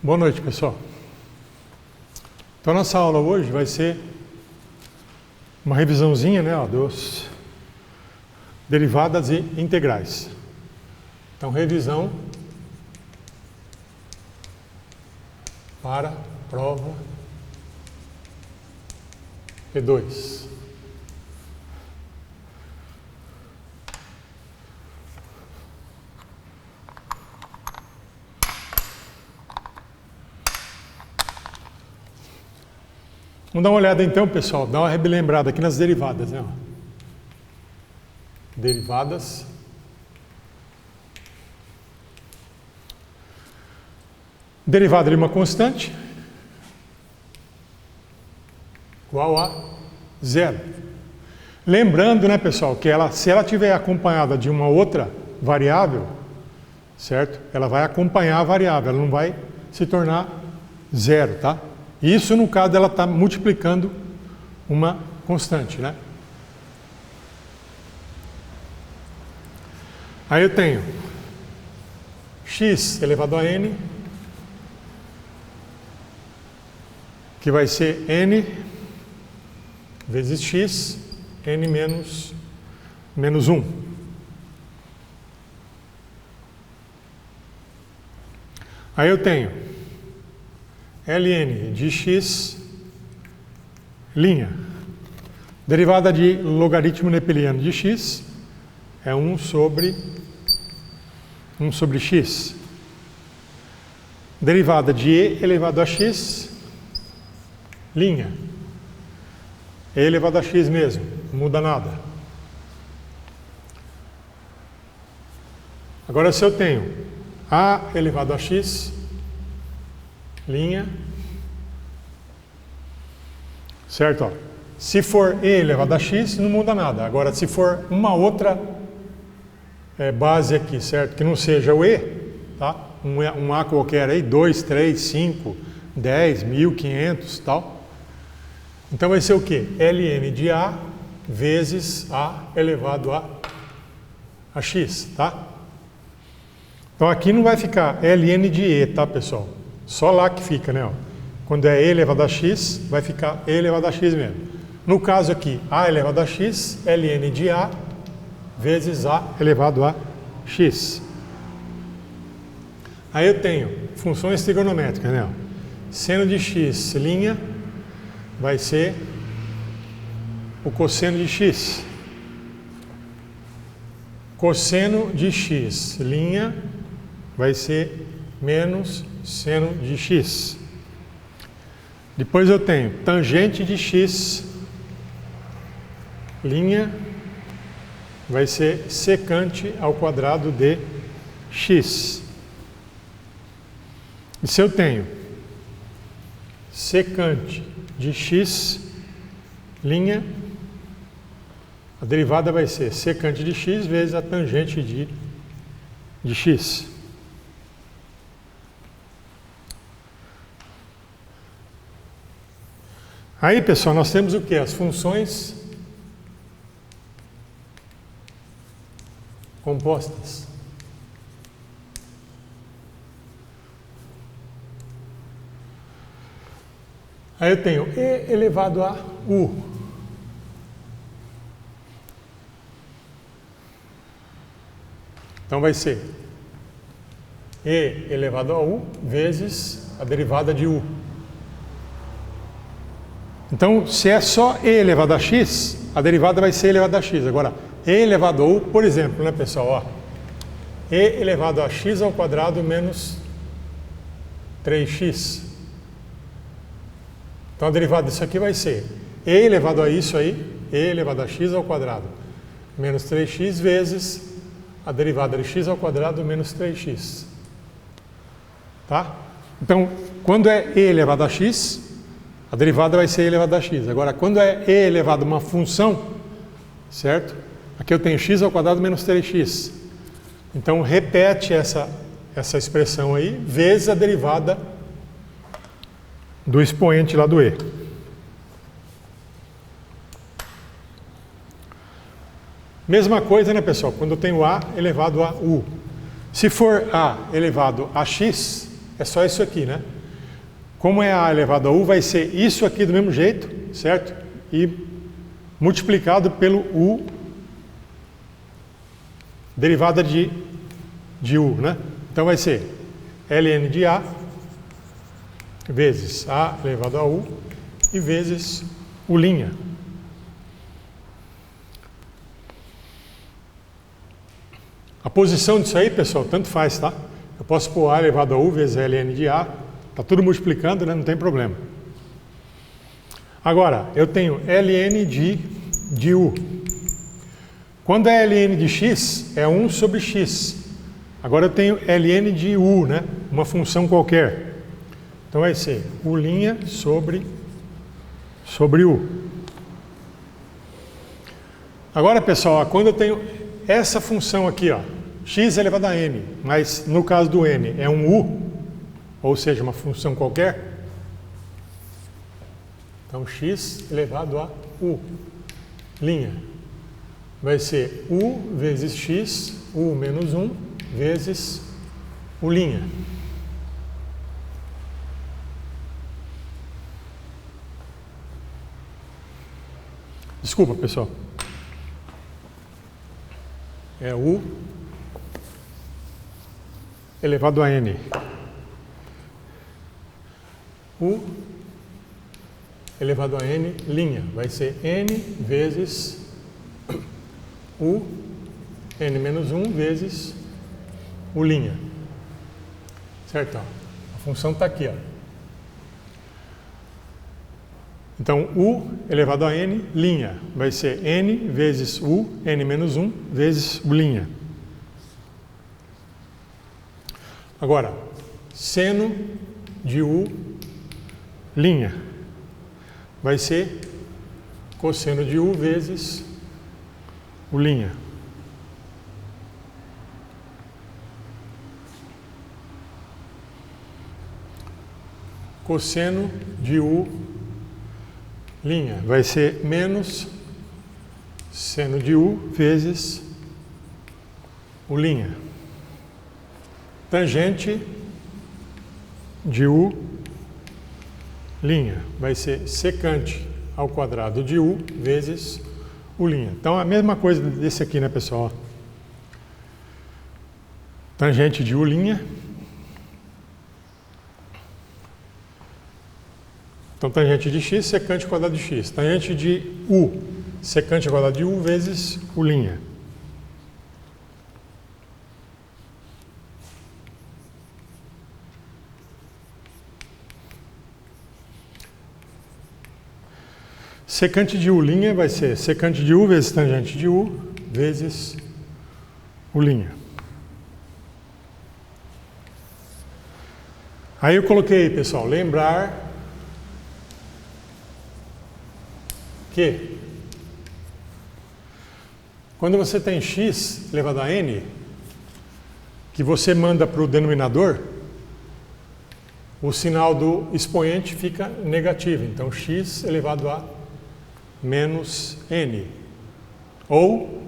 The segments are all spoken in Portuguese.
Boa noite, pessoal. Então, nossa aula hoje vai ser uma revisãozinha, né, dos derivadas e integrais. Então, revisão para prova P2. Vamos dar uma olhada então, pessoal, dar uma relembrada aqui nas derivadas, né? Derivadas. Derivada de uma constante igual a zero. Lembrando, né, pessoal, que se ela tiver acompanhada de uma outra variável, certo? Ela vai acompanhar a variável, ela não vai se tornar zero, tá? Isso no caso ela está multiplicando uma constante, né? Aí eu tenho x elevado a n, que vai ser n vezes x, n menos 1. Aí eu tenho ln de x, linha. Derivada de logaritmo nepeliano de x é 1 sobre x. Derivada de e elevado a x, linha. E elevado a x mesmo, não muda nada. Agora, se eu tenho a elevado a x, linha, certo? Ó. Se for e elevado a x, não muda nada. Agora, se for uma outra base aqui, certo? Que não seja o e, tá? Um a qualquer aí, 2, 3, 5, 10, 1500, tal. Então vai ser o quê? Ln de a vezes a elevado a x, tá? Então aqui não vai ficar ln de e, tá, pessoal? Só lá que fica, né? Ó. Quando é e elevado a x, vai ficar e elevado a x mesmo. No caso aqui, a elevado a x, ln de a vezes a elevado a x. Aí eu tenho funções trigonométricas, né? Ó. Seno de x, linha, vai ser o cosseno de x. Cosseno de x, linha, vai ser menos seno de x. Depois eu tenho tangente de x, linha, vai ser secante ao quadrado de x. E se eu tenho secante de x, linha, a derivada vai ser secante de x vezes a tangente de x. Aí, pessoal, nós temos o que? As funções compostas. Aí eu tenho e elevado a u. Então vai ser e elevado a u vezes a derivada de u. Então, se é só e elevado a x, a derivada vai ser e elevado a x. Agora, e elevado a u, por exemplo, né, pessoal? Ó, e elevado a x ao quadrado menos 3x. Então, a derivada disso aqui vai ser e elevado a isso aí, e elevado a x ao quadrado menos 3x vezes a derivada de x ao quadrado menos 3x. Tá? Então, quando é e elevado a x, a derivada vai ser e elevado a x. Agora, quando é e elevado a uma função, certo? Aqui eu tenho x ao quadrado menos 3x. Então, repete essa expressão aí, vezes a derivada do expoente lá do e. Mesma coisa, né, pessoal? Quando eu tenho a elevado a u. Se for a elevado a x, é só isso aqui, né? Como é A elevado a U, vai ser isso aqui do mesmo jeito, certo? E multiplicado pelo U, derivada de U, né? Então vai ser ln de A vezes A elevado a U e vezes U'. A posição disso aí, pessoal, tanto faz, tá? Eu posso pôr A elevado a U vezes ln de A, tá tudo multiplicando, né? Não tem problema. Agora, eu tenho ln de U. Quando é ln de x, é 1 sobre x. Agora eu tenho ln de U, né? Uma função qualquer. Então vai ser U' sobre U. Agora, pessoal, quando eu tenho essa função aqui, ó, x elevado a n, mas no caso do n é um U, ou seja, uma função qualquer, então x elevado a U', vai ser U vezes x, U menos 1, vezes U'. Desculpa, pessoal. É U elevado a n. U elevado a n', vai ser n vezes U, n menos 1 vezes U'. Certo? A função está aqui, ó. Então, U elevado a n', vai ser n vezes U, n menos 1 vezes U'. Agora, seno de U', vai ser cosseno de U vezes U'. Cosseno de U', vai ser menos seno de U vezes U'. Tangente de U', vai ser secante ao quadrado de U vezes U'. Então, a mesma coisa desse aqui, né, pessoal? Tangente de U', então, tangente de x, secante ao quadrado de x. Tangente de U, secante ao quadrado de U vezes U'. Secante de U' vai ser secante de U vezes tangente de U vezes U'. Aí eu coloquei, pessoal, lembrar que quando você tem x elevado a n, que você manda para o denominador, o sinal do expoente fica negativo. Então, x elevado a menos n. Ou,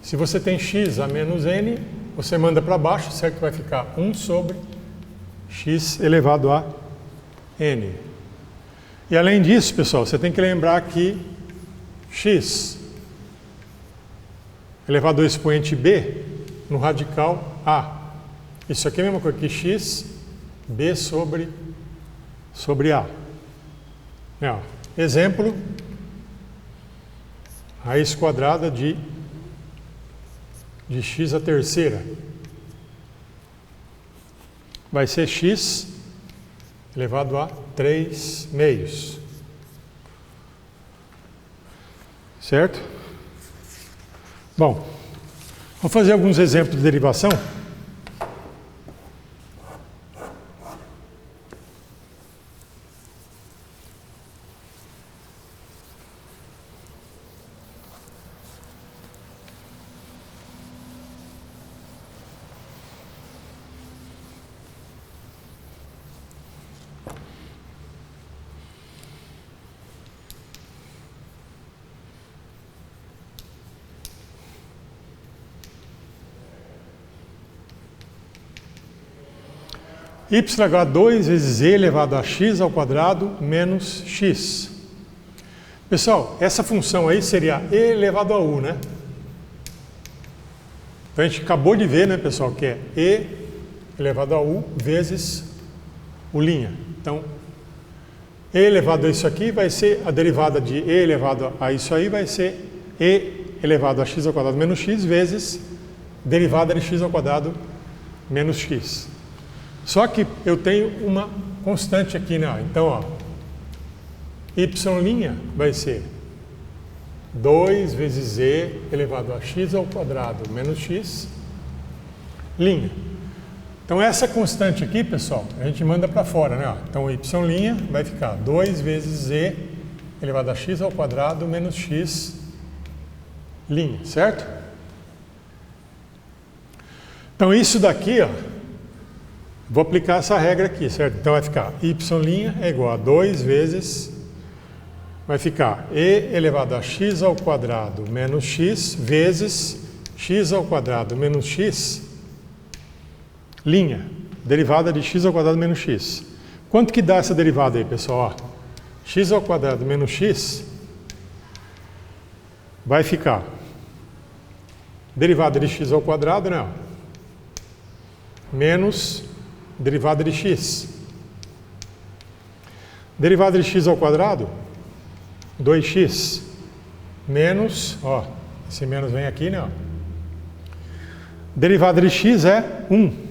se você tem x a menos n, você manda para baixo, certo? Vai ficar 1 sobre x elevado a n. E além disso, pessoal, você tem que lembrar que x elevado ao expoente b no radical a. Isso aqui é a mesma coisa que x b sobre a. Ó, exemplo, raiz quadrada de x à terceira. Vai ser x elevado a 3 meios. Certo? Bom, vou fazer alguns exemplos de derivação. y igual a 2 vezes e elevado a x ao quadrado menos x. Pessoal, essa função aí seria e elevado a u, né? Então a gente acabou de ver, né, pessoal, que é e elevado a u vezes o'. Então, e elevado a isso aqui vai ser a derivada de e elevado a isso aí vai ser e elevado a x ao quadrado menos x vezes derivada de x ao quadrado menos x. Só que eu tenho uma constante aqui, né? Então, ó, y' vai ser 2 vezes e elevado a x ao quadrado menos x'. Então, essa constante aqui, pessoal, a gente manda para fora, né? Então, y' vai ficar 2 vezes e elevado a x ao quadrado menos x', certo? Então, isso daqui, ó, vou aplicar essa regra aqui, certo? Então, vai ficar y' é igual a 2 vezes, vai ficar e elevado a x ao quadrado menos x vezes x ao quadrado menos x', derivada de x ao quadrado menos x. Quanto que dá essa derivada aí, pessoal? Ó, x ao quadrado menos x vai ficar derivada de x ao quadrado, né? Menos derivada de x. Derivada de x ao quadrado, 2x, menos, ó, esse menos vem aqui, né? Derivada de x é 1.